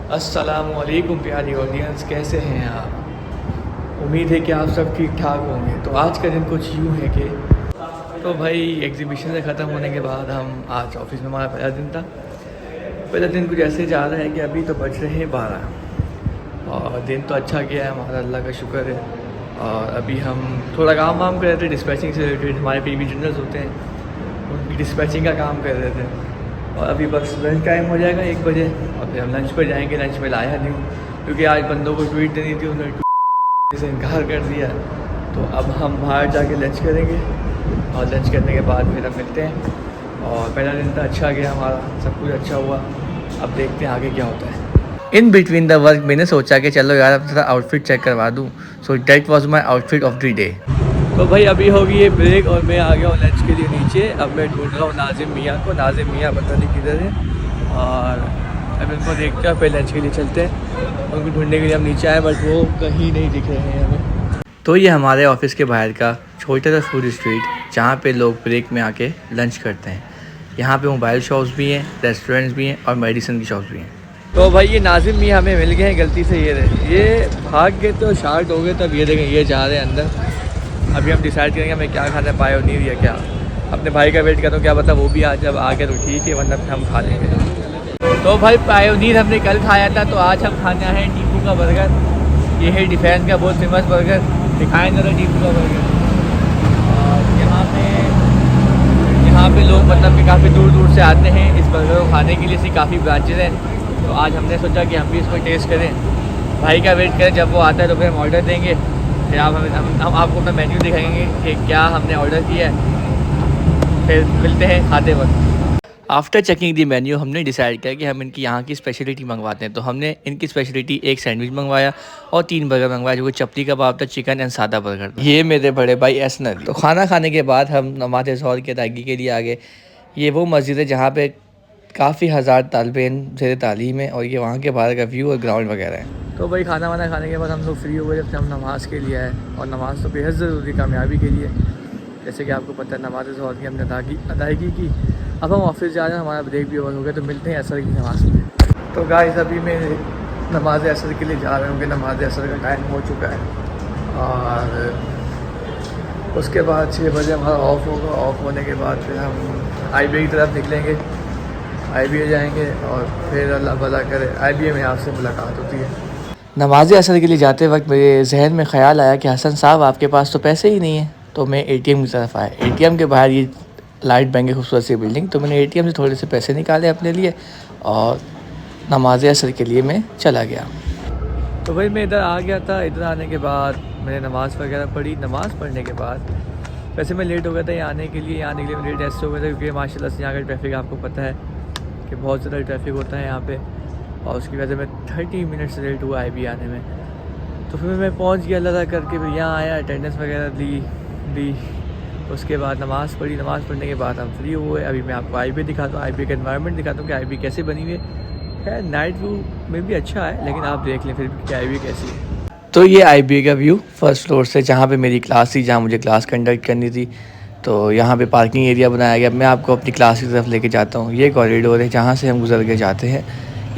अस्सलामुअलैकुम प्यारी ऑडियंस, कैसे हैं आप। उम्मीद है कि आप सब ठीक ठाक होंगे। तो आज का दिन कुछ यूँ है कि तो भाई एग्ज़िबिशन से ख़त्म होने के बाद हम आज ऑफिस में, हमारा पहला दिन था। पहला दिन कुछ ऐसे जा रहा है कि अभी तो बज रहे हैं 12 और दिन तो अच्छा गया है हमारा, अल्लाह का शुक्र है। और अभी हम थोड़ा काम वाम कर रहे थे डिस्पैचिंग से रिलेटेड, हमारे पीवी जनरल्स होते हैं उनकी डिस्पैचिंग का काम कर रहे थे। और अभी बस लंच टाइम हो जाएगा 1 बजे और फिर हम लंच पर जाएंगे। लंच में लाया नहीं हूँ क्योंकि आज बंदों को ट्वीट देनी थी, उन्होंने से इनकार कर दिया। तो अब हम बाहर जाके लंच करेंगे और लंच करने के बाद फिर हम मिलते हैं। और पहला दिन तो अच्छा गया हमारा, सब कुछ अच्छा हुआ। अब देखते हैं आगे क्या होता है। इन बिटवीन द वर्क मैंने सोचा कि चलो यार अब थोड़ा आउटफिट चेक करवा दूँ। So that was my outfit of the day. तो भाई अभी होगी ये ब्रेक और मैं आ गया हूँ लंच के लिए नीचे। अब मैं ढूंढ रहा हूँ नाजिम मियाँ को। नाजिम मियाँ पता नहीं किधर है और अब इनको देखते हैं, पहले लंच के लिए चलते हैं। उनको ढूंढने के लिए हम नीचे आए बट वो कहीं नहीं दिख रहे हैं हमें। तो ये हमारे ऑफिस के बाहर का छोटा सा फूड स्ट्रीट जहाँ पे लोग ब्रेक में आके लंच करते हैं। यहाँ पे मोबाइल शॉप्स भी हैं, रेस्टोरेंट्स भी हैं और मेडिसिन की शॉप्स भी हैं। तो भाई ये नाजिम मियाँ हमें मिल गए हैं गलती से। ये भाग गए तो शार्ट हो गए, तब ये देखें ये जा रहे हैं अंदर। अभी हम डिसाइड करेंगे हमें क्या खाना है, पायोनीर या क्या। अपने भाई का वेट करो, क्या पता वो भी आज जब आ गया तो ठीक है, वरना हम खा लेंगे। तो भाई पायोनीर हमने कल खाया था, तो आज हम खाना है टीपू का बर्गर। ये है डिफेंस का बहुत फेमस बर्गर। दिखाएँ ज़रा टीपू का बर्गर। और यहाँ पे लोग मतलब कि काफ़ी दूर दूर से आते हैं इस बर्गर को खाने के लिए। इसकी काफ़ी ब्रांचेज़ हैं, तो आज हमने सोचा कि हम भी इसको टेस्ट करें। भाई का वेट करें, जब वो आता है तो फिर हम ऑर्डर देंगे। फिर हम आपको अपना मेन्यू दिखाएंगे कि क्या हमने ऑर्डर किया है। फिर मिलते हैं खाते वक्त। आफ्टर चेकिंग दी मेन्यू हमने डिसाइड किया कि हम इनकी यहाँ की स्पेशलिटी मंगवाते हैं। तो हमने इनकी स्पेशलिटी एक सैंडविच मंगवाया और 3 बर्गर मंगवाया, जो कि चपली कबाब था, चिकन एंड सादा बर्गर। ये मेरे बड़े भाई एसनल। तो खाना खाने के बाद हम नमाज़ ज़ोहर की अदायगी के लिए आ गए। ये वो मस्जिद है जहाँ पे काफ़ी हज़ार तालिबे इल्म ज़ेर तालीम है और ये वहाँ के बाहर का व्यू और ग्राउंड वगैरह है। तो भाई खाना वाना खाने के बाद हम लोग फ्री हुए, जब से हम नमाज़ के लिए आए। और नमाज़ तो बेहद ज़रूरी कामयाबी के लिए, जैसे कि आपको पता है नमाज़ ज़ोहर की हमने अदायगी की। अब हम ऑफिस जा रहे हैं, हमारा ब्रेक भी ओवर हो गया, तो मिलते हैं असर की नमाज़ में। तो गाइस अभी मैं नमाज़ असर के लिए जा रहा हूँ कि नमाज़ असर का टाइम हो चुका है। और उसके बाद 6 बजे हमारा ऑफ़ होगा। ऑफ़ होने के बाद फिर हम IBA की तरफ निकलेंगे, IBA जाएंगे और फिर अल्लाह भला करे IBA में आपसे मुलाकात होती है। नमाज असर के लिए जाते वक्त मेरे जहन में ख़्याल आया कि हसन साहब आपके पास तो पैसे ही नहीं है। तो मैं ATM की तरफ आया। ATM के बाहर ये लाइट बैंक है, खूबसूरत सी बिल्डिंग। तो मैंने ATM से थोड़े से पैसे निकाले अपने लिए और नमाज असर के लिए मैं चला गया। तो भाई मैं इधर आ गया था। इधर आने के बाद मैंने नमाज़ वगैरह पढ़ी। नमाज़ पढ़ने के बाद वैसे मैं लेट हो गया था यहाँ आने के लिए मैं लेट ऐसे हो गया था क्योंकि माशाल्लाह से यहाँ का ट्रैफिक आपको पता है कि बहुत ज़्यादा ट्रैफिक होता है यहाँ पे। और उसकी वजह से मैं 30 मिनट से लेट हुआ IBA आने में। तो फिर मैं पहुँच गया अल्लाह करके, फिर यहाँ आया, अटेंडेंस वगैरह दी। उसके बाद नमाज़ पढ़ी। नमाज़ पढ़ने के बाद हम फ्री हुए। अभी मैं आपको IBA दिखाता हूँ, IBA का एनवायरनमेंट दिखाता हूँ कि IBA कैसे बनी हुई है। नाइट व्यू में भी अच्छा है, लेकिन आप देख लें फिर भी कि IBA कैसी है। तो ये IBA का व्यू फर्स्ट फ्लोर से, जहाँ पे मेरी क्लास थी, जहाँ मुझे क्लास कंडक्ट करनी थी। तो यहाँ पे पार्किंग एरिया बनाया गया। मैं आपको अपनी क्लास की तरफ लेके जाता हूँ। ये कॉरिडोर है जहाँ से हम गुजर के जाते हैं।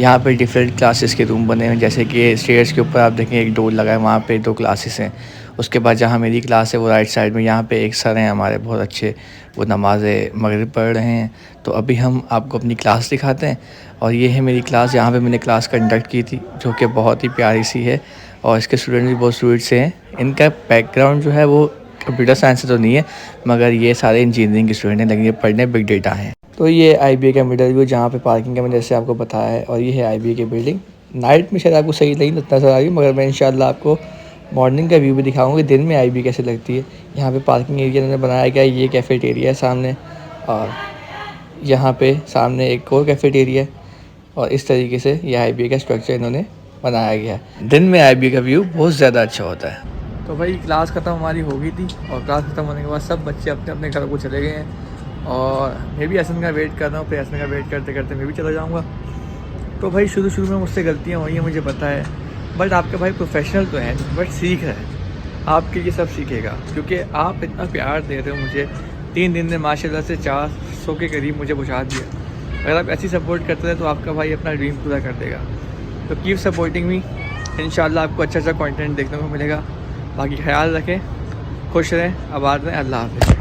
यहाँ पे डिफरेंट क्लासेस के रूम बने हैं, जैसे कि स्टेयर्स के ऊपर आप देखें एक डोर लगा है, वहाँ पे 2 क्लासेस हैं। उसके बाद जहाँ मेरी क्लास है वो राइट साइड में, यहाँ पे एक सर हैं हमारे बहुत अच्छे, वो नमाज़ मगरिब पढ़ रहे हैं। तो अभी हम आपको अपनी क्लास दिखाते हैं। और ये है मेरी क्लास, यहाँ पे मैंने क्लास कंडक्ट की थी, जो कि बहुत ही प्यारी सी है। और इसके स्टूडेंट भी बहुत स्वीट से हैं। इनका बैकग्राउंड जो है वो कंप्यूटर साइंस से तो नहीं है, मगर ये सारे इंजीनियरिंग के स्टूडेंट हैं, लेकिन ये पढ़ने बिग डेटा हैं। तो ये IBA का मिडल व्यू, जहाँ पे पार्किंग का मैंने जैसे आपको बताया है। और ये है IBA की बिल्डिंग। नाइट में शायद आपको सही नहीं नज़र आ रही, मगर मैं इंशाल्लाह आपको मॉर्निंग का व्यू भी दिखाऊंगा कि दिन में IBA कैसे लगती है। यहाँ पे पार्किंग एरिया इन्होंने बनाया गया है। ये कैफेटेरिया है सामने, और यहाँ पे सामने एक और कैफेटेरिया है। और इस तरीके से ये IBA का स्ट्रक्चर इन्होंने बनाया गया है। दिन में IBA का व्यू बहुत ज़्यादा अच्छा होता है। तो भाई क्लास ख़त्म हमारी हो गई थी और क्लास ख़त्म होने के बाद सब बच्चे अपने अपने घर को चले गए हैं। और मैं भी हसन का वेट कर रहा हूँ, फिर हसन का वेट करते करते मैं भी चला जाऊँगा। तो भाई शुरू में मुझसे गलतियाँ हुई हैं, मुझे पता है, बट आपका भाई प्रोफेशनल तो है, बट सीख रहा है। आपके लिए सब सीखेगा, क्योंकि आप इतना प्यार दे रहे हो मुझे। 3 दिन में माशाल्लाह से 400 के करीब मुझे पहुँचा दिया। अगर आप ऐसी सपोर्ट करते रहे तो आपका भाई अपना ड्रीम पूरा कर देगा। तो कीप सपोर्टिंग मी, इंशाल्लाह आपको अच्छा अच्छा कंटेंट देखने को मिलेगा। बाकी ख्याल रखें, खुश रहें, आबाद रहें, अल्लाह हाफ़िज़।